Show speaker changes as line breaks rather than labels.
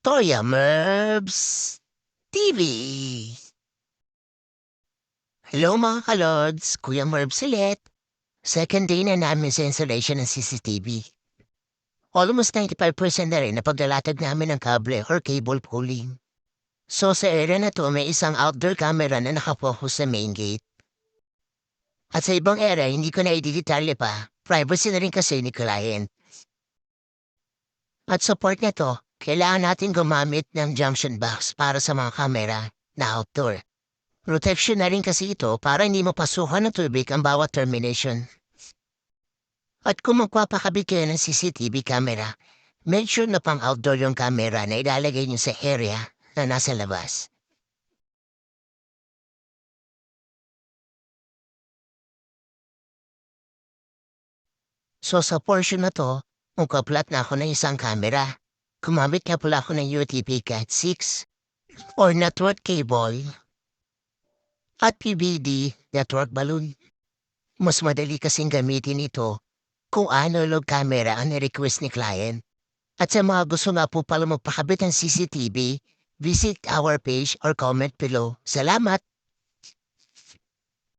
Toya Merbs TV. Hello mga kalods, Kuya Merbs ulit. Second day na namin sa installation ng CCTV. Almost 95% na rin na paglalatag namin ng kable or cable pulling. So sa area na to may isang outdoor camera na nakapokus sa main gate. At sa ibang area hindi ko na ididetalye pa, privacy na rin kasi ni client. At support na to, kailangan natin gumamit ng junction box para sa mga camera na outdoor. Protection na rin kasi ito para hindi mapasukan ng tubig ang bawat termination. At kung magpapakabit kayo ng CCTV camera, make sure na pang outdoor yung camera na ilalagay nyo sa area na nasa labas. So sa portion na to, magkaplat na ako ng isang camera. Kumamit nga pala ako ng UTP Cat 6 or network cable at PVD network balloon. Mas madali kasing gamitin ito kung analog camera ang request ni client. At sa mga gusto nga po pala magpakabit ng CCTV, visit our page or comment below. Salamat!